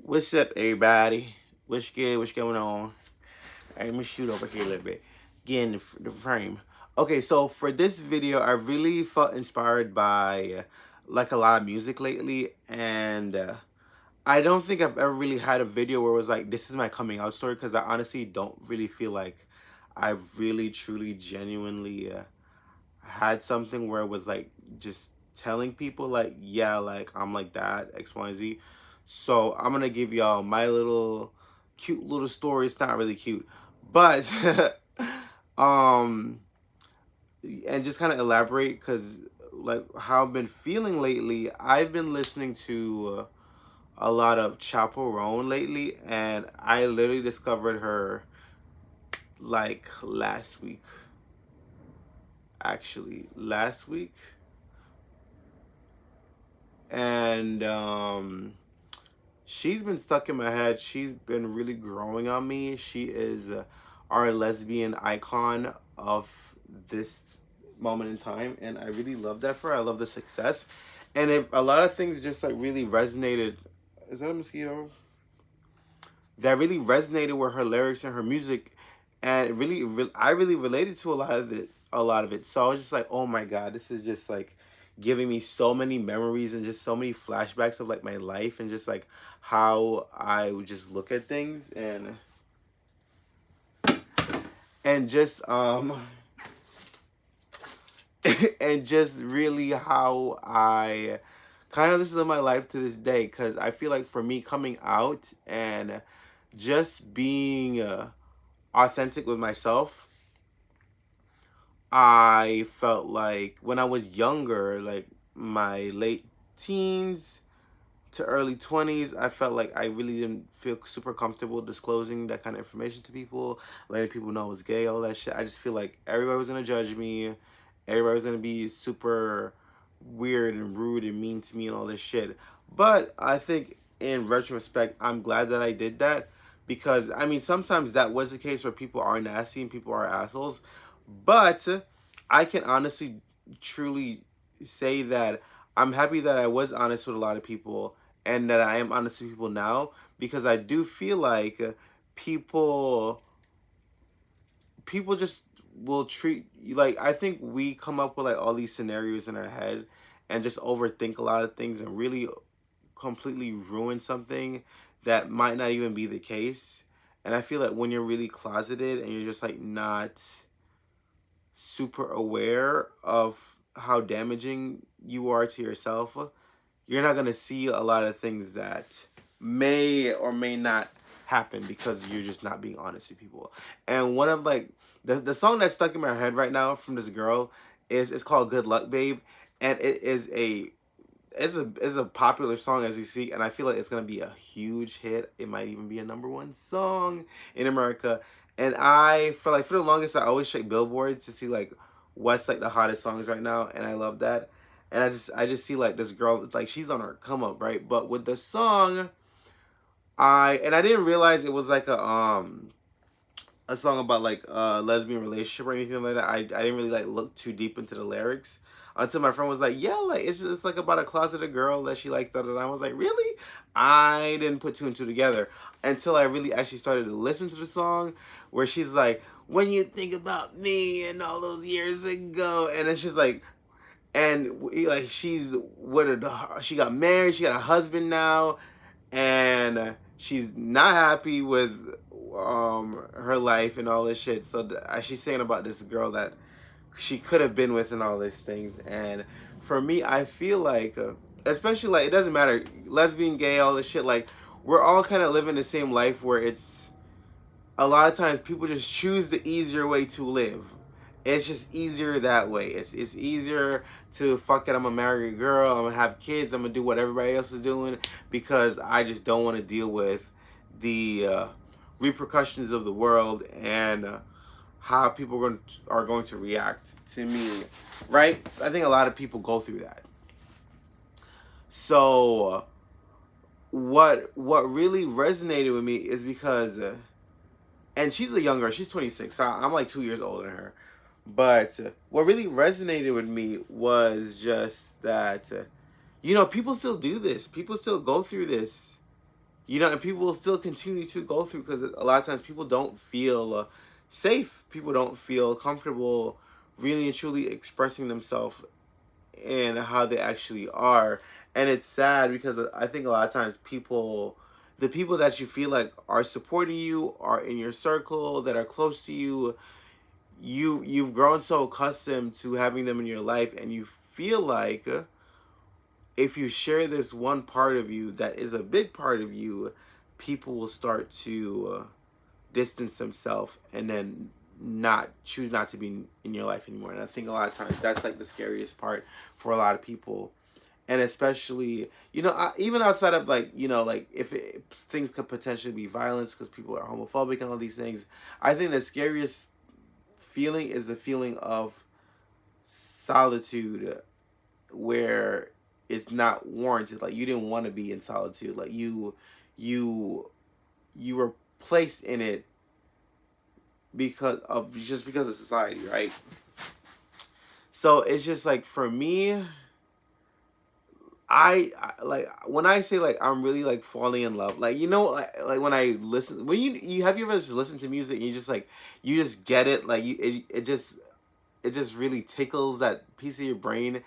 What's up, everybody? What's good? What's going on? Let me shoot over here a little bit. Get in the frame. Okay, so for this video, I really felt inspired by like a lot of music lately, and I don't think I've ever really had a video where it was like, this is my coming out story, because I honestly don't really feel like I've really, truly, genuinely had something where it was like just telling people like, yeah, like I'm like that, X, Y, Z. So I'm gonna give y'all my little cute little story. It's not really cute, but um and just kind of elaborate, because like how I've been feeling lately. I've been listening to a lot of Chappell Roan lately, and I literally discovered her like last week, actually last week. And she's been stuck in my head. She's been really growing on me. She is our lesbian icon of this moment in time, and I really love that for her. I love the success, and if a lot of things just like really resonated. Is that a mosquito? That really resonated with her lyrics and her music, and it I really related to a lot of it. A lot of it. So I was just like, oh my god, this is just like giving me so many memories and just so many flashbacks of like my life, and just like how I would just look at things, and just and just really how I kind of listen to my life to this day, because I feel like for me coming out and just being authentic with myself, I felt like when I was younger, like my late teens to early 20s, I felt like I really didn't feel super comfortable disclosing that kind of information to people, letting people know I was gay, all that shit. I just feel like everybody was gonna judge me, everybody was gonna be super weird and rude and mean to me and all this shit. But I think in retrospect, I'm glad that I did that, because I mean, sometimes that was the case where people are nasty and people are assholes, but I can honestly, truly say that I'm happy that I was honest with a lot of people, and that I am honest with people now, because I do feel like people people just will treat you like, I think we come up with like all these scenarios in our head and just overthink a lot of things and really completely ruin something that might not even be the case. And I feel like when you're really closeted and you're just like not super aware of how damaging you are to yourself, you're not going to see a lot of things that may or may not happen, because you're just not being honest with people. And one of like the song that's stuck in my head right now from this girl is, it's called Good Luck Babe, and it is a it's a popular song as we speak, and I feel like it's gonna be a huge hit. It might even be a number one song in America. And I, for the longest, I always check Billboard to see like what's like the hottest songs right now, and I love that. And I just see like this girl, like she's on her come up, right? But with the song, I didn't realize it was like a song about like a lesbian relationship or anything like that. I didn't really like look too deep into the lyrics until my friend was like, yeah, like it's like about a closeted girl that she liked. And I was like, really? I didn't put two and two together until I really actually started to listen to the song, where she's like, when you think about me and all those years ago, and then she's like, and like she's she got married, she got a husband now, and she's not happy with her life and all this shit. So she's saying about this girl that she could have been with and all these things. And for me, I feel like especially like, it doesn't matter, lesbian, gay, all this shit, like we're all kind of living the same life, where it's a lot of times people just choose the easier way to live. It's just easier that way. It's easier to, fuck it, I'm gonna marry a girl, I'm gonna have kids, I'm gonna do what everybody else is doing, because I just don't want to deal with the repercussions of the world, and how people are going to react to me, right? I think a lot of people go through that. So what really resonated with me is because and she's a younger, she's 26, so I'm like 2 years older than her. But what really resonated with me was just that, people still do this. People still go through this. You know, and people will still continue to go through because a lot of times people don't feel safe. People don't feel comfortable really and truly expressing themselves and how they actually are. And it's sad because I think a lot of times people, the people that you feel like are supporting you, are in your circle, that are close to you, you've grown so accustomed to having them in your life, and you feel like if you share this one part of you that is a big part of you, people will start to distance themselves and then not choose not to be in your life anymore. And I think a lot of times that's like the scariest part for a lot of people. And especially, you know, even outside of like, you know, like if things could potentially be violence because people are homophobic and all these things, I think the scariest feeling is the feeling of solitude where it's not warranted. Like you didn't want to be in solitude. Like you you were placed in it because of society, right? So it's just like for me, I like when I say like I'm really like falling in love, like you know, like when I listen, when you have you ever just listened to music and you just like you just get it, like it just really tickles that piece of your brain,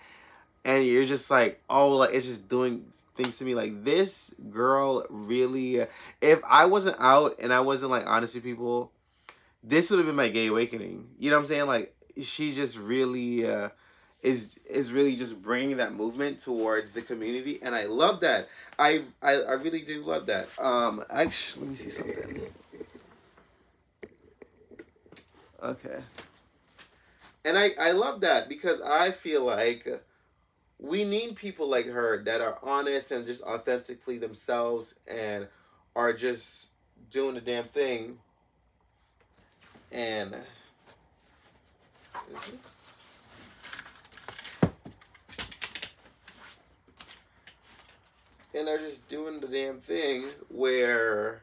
and you're just like, oh, like it's just doing things to me. Like this girl really, if I wasn't out and I wasn't like honest with people, this would have been my gay awakening. You know what I'm saying? Like she just really is really just bringing that movement towards the community, and I love that. I really do love that. Actually, let me see something. Okay, and I love that because I feel like we need people like her that are honest and just authentically themselves and are just doing the damn thing. And is this and they're just doing the damn thing where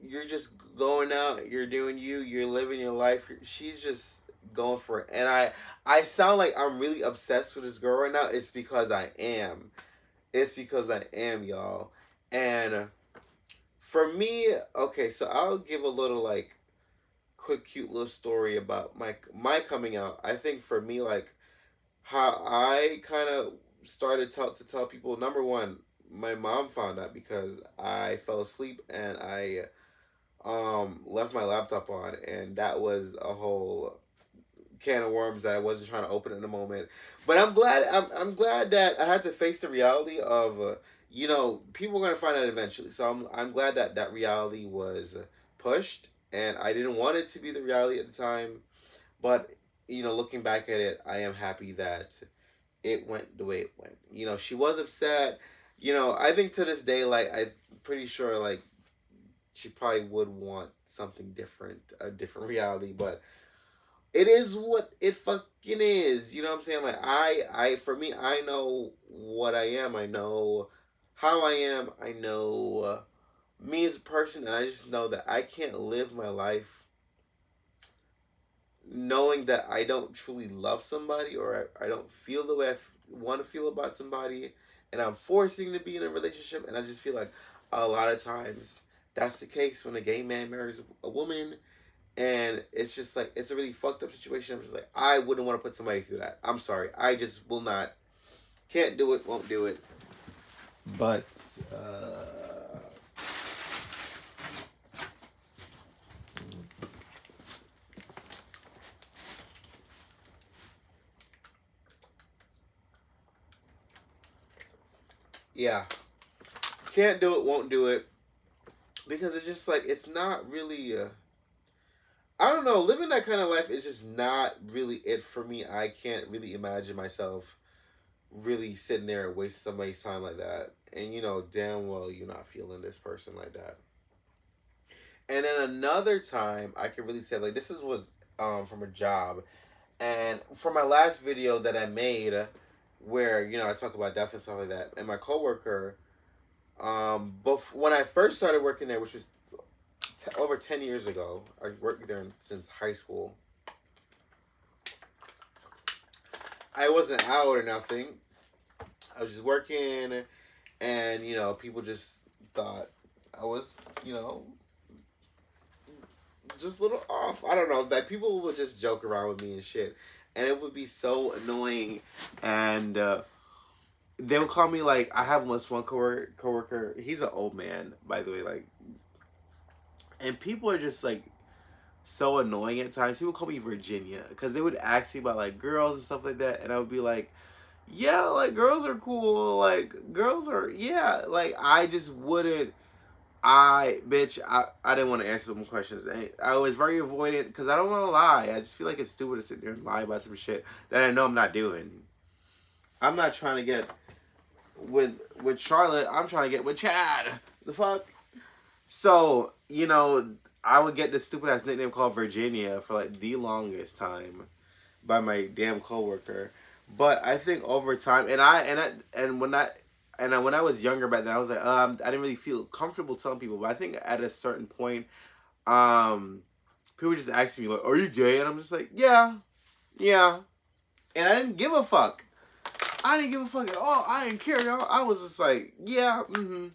you're just going out, you're doing you, you're living your life. She's just going for it, and I sound like I'm really obsessed with this girl right now. It's because I am. It's because I am, y'all. And for me, okay, so I'll give a little like quick, cute little story about my coming out. I think for me, like how I kind of started to tell people. Number one, my mom found out because I fell asleep and I left my laptop on, and that was a whole can of worms that I wasn't trying to open in the moment. But I'm glad that I had to face the reality of you know, people are gonna find out eventually. So I'm glad that that reality was pushed, and I didn't want it to be the reality at the time. But you know, looking back at it, I am happy that it went the way it went. You know, she was upset. You know, I think to this day, like I'm pretty sure, like she probably would want something different, a different reality. But it is what it fucking is. You know what I'm saying? Like for me, I know what I am. I know how I am. I know me as a person, and I just know that I can't live my life knowing that I don't truly love somebody or I don't feel the way want to feel about somebody, and I'm forcing to be in a relationship. And I just feel like a lot of times that's the case when a gay man marries a woman, and it's just like it's a really fucked up situation. I'm just like I wouldn't want to put somebody through that. I'm sorry, I just will not, can't do it, won't do it. But yeah, can't do it, won't do it, because it's just like it's not really. I don't know. Living that kind of life is just not really it for me. I can't really imagine myself really sitting there and wasting somebody's time like that. And you know damn well you're not feeling this person like that. And then another time I can really say like this is was from a job, and for my last video that I made, where you know I talk about death and stuff like that, and my coworker, but when I first started working there, which was over 10 years ago, I worked there since high school. I wasn't out or nothing. I was just working, and people just thought I was, you know, just a little off. I don't know. That people would just joke around with me and shit, and it would be so annoying. And they would call me like I have this one coworker. He's an old man, by the way. Like, and people are just like so annoying at times. People call me Virginia because they would ask me about like girls and stuff like that, and I would be like, yeah, like girls are cool. Like girls are, yeah. Like I just wouldn't. I didn't want to answer some questions. I was very avoidant because I don't want to lie. I just feel like it's stupid to sit there and lie about some shit that I know I'm not doing. I'm not trying to get with Charlotte. I'm trying to get with Chad. The fuck? So, I would get this stupid ass nickname called Virginia for like the longest time by my damn coworker. But I think over time, when I was younger back then, I was like, I didn't really feel comfortable telling people. But I think at a certain point, people were just asking me like, "Are you gay?" And I'm just like, "Yeah, yeah," and I didn't give a fuck. I didn't give a fuck at all. I didn't care, y'all. I was just like, "Yeah, mm-hmm."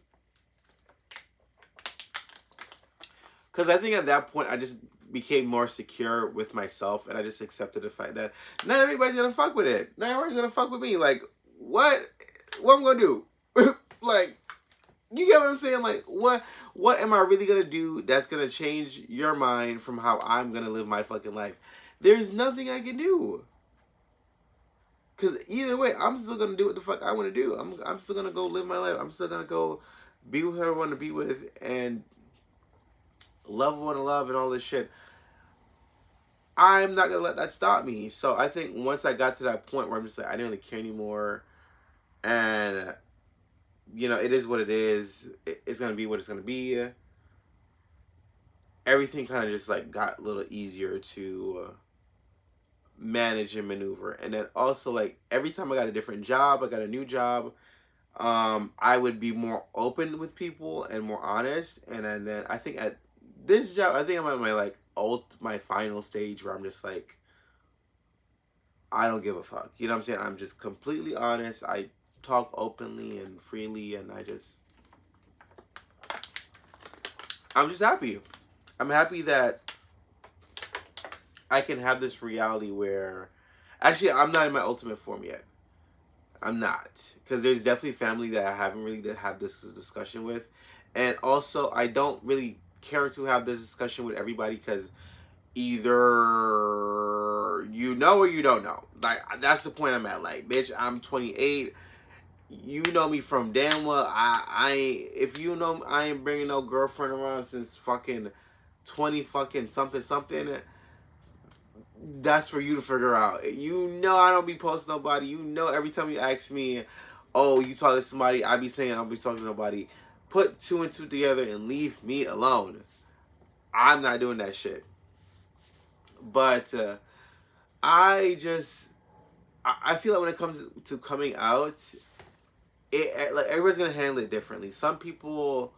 Because I think at that point, I just became more secure with myself, and I just accepted the fact that not everybody's gonna fuck with it. Not everybody's gonna fuck with me. Like, what? What am I gonna do? Like, you get what I'm saying? Like, what am I really gonna do that's gonna change your mind from how I'm gonna live my fucking life? There's nothing I can do. Cause either way, I'm still gonna do what the fuck I wanna do. I'm still gonna go live my life. I'm still gonna go be with who I wanna be with and love who I wanna love and all this shit. I'm not gonna let that stop me. So I think once I got to that point where I'm just like, I didn't really care anymore, and it is what it is. It's gonna be what it's gonna be. Everything kind of just like got a little easier to manage and maneuver. And then also like every time I got a different job, I got a new job, I would be more open with people and more honest. And then I think at this job, I think I'm at my like my final stage where I'm just like, I don't give a fuck. You know what I'm saying? I'm just completely honest. I talk openly and freely, and I'm just happy. I'm happy that I can have this reality where, actually, I'm not in my ultimate form yet. I'm not, because there's definitely family that I haven't really had this discussion with, and also I don't really care to have this discussion with everybody because either you know or you don't know. Like that's the point I'm at. Like, bitch, I'm 28. You know me from damn well. If you know, I ain't bringing no girlfriend around since fucking 20 fucking something something. That's for you to figure out. I don't be posting nobody. Every time you ask me, oh, you talk to somebody, I be saying I'll be talking to nobody. Put two and two together and leave me alone. I'm not doing that shit. But I feel like when it comes to coming out, like everyone's gonna handle it differently. Some people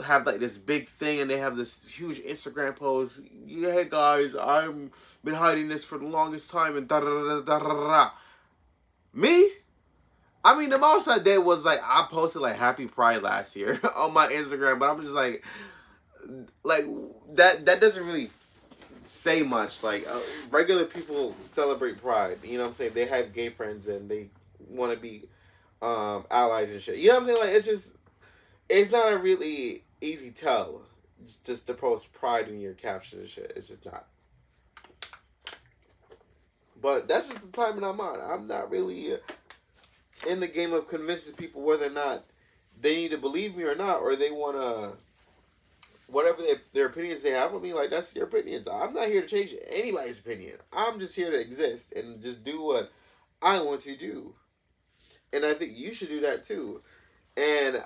have like this big thing and they have this huge Instagram post. Yeah, hey guys, I'm been hiding this for the longest time and da da da da da da. Me? I mean, the most I did was like I posted like Happy Pride last year on my Instagram, but I'm just like that doesn't really say much. Like regular people celebrate Pride. You know what I'm saying? They have gay friends and they want to be allies and shit. You know what I'm saying? Like it's not a really easy tell just to post pride in your caption and shit. It's just not. But that's just the timing I'm on. I'm not really in the game of convincing people whether or not they need to believe me or not, or they want to whatever their opinions they have with me. Like that's their opinions. I'm not here to change anybody's opinion. I'm just here to exist and just do what I want to do. And I think you should do that too. And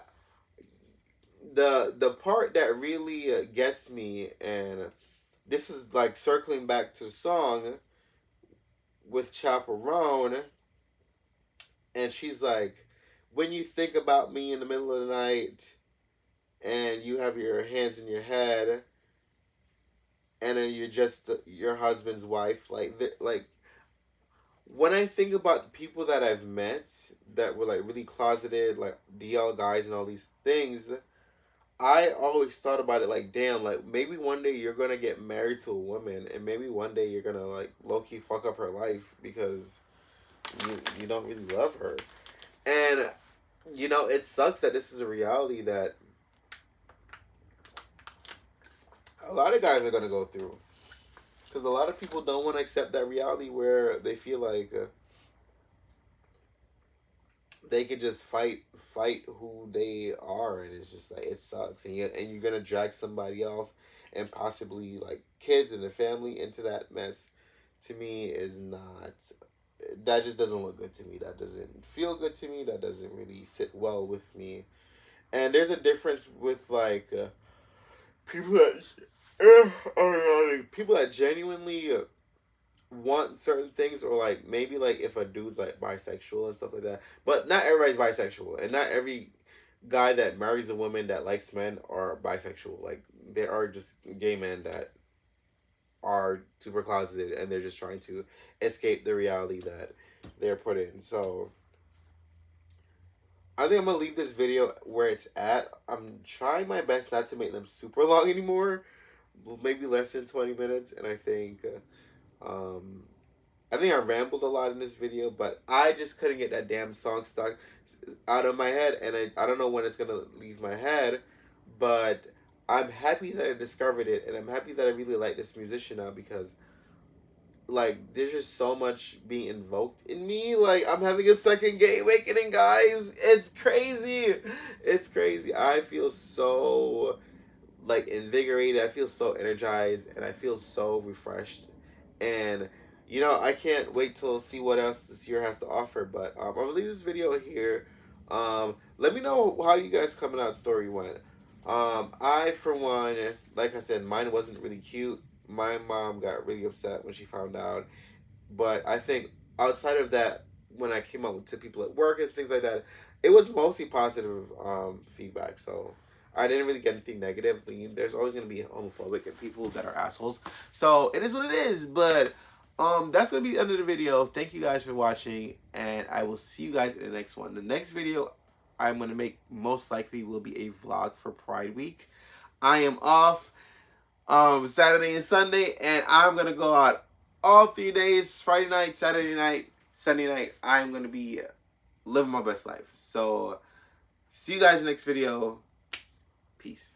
the part that really gets me, and this is like circling back to the song with Chaperone, and she's like, when you think about me in the middle of the night, and you have your hands in your head, and then you're just your husband's wife, like when I think about people that I've met that were like really closeted, like DL guys and all these things, I always thought about it like, damn, like maybe one day you're gonna get married to a woman, and maybe one day you're gonna like low key fuck up her life because you don't really love her, and it sucks that this is a reality that a lot of guys are gonna go through, because a lot of people don't want to accept that reality where they feel like they can just fight who they are, and it's just like it sucks, and you're gonna drag somebody else and possibly like kids and the family into that mess. To me, is not, that just doesn't look good to me. That doesn't feel good to me. That doesn't really sit well with me. And there's a difference with like people that people that genuinely want certain things, or like maybe like if a dude's like bisexual and stuff like that. But not everybody's bisexual, and not every guy that marries a woman that likes men are bisexual. Like there are just gay men that are super closeted, and they're just trying to escape the reality that they're put in. So I think I'm gonna leave this video where it's at. I'm trying my best not to make them super long anymore, maybe less than 20 minutes. And um, I think I rambled a lot in this video, but I just couldn't get that damn song stuck out of my head, and I don't know when it's gonna leave my head, but I'm happy that I discovered it, and I'm happy that I really like this musician now, because like there's just so much being invoked in me. Like I'm having a second gay awakening, guys. It's crazy. It's crazy. I feel so like invigorated. I feel so energized, and I feel so refreshed. And I can't wait till see what else this year has to offer. But I'm gonna leave this video here. Let me know how you guys coming out story went. I for one, like I said, mine wasn't really cute. My mom got really upset when she found out. But I think outside of that, when I came out to people at work and things like that, it was mostly positive feedback. So I didn't really get anything negative. There's always going to be homophobic and people that are assholes. So it is what it is. But that's going to be the end of the video. Thank you guys for watching. And I will see you guys in the next one. The next video I'm going to make most likely will be a vlog for Pride Week. I am off Saturday and Sunday, and I'm going to go out all 3 days, Friday night, Saturday night, Sunday night. I'm going to be living my best life. So see you guys in the next video. Peace.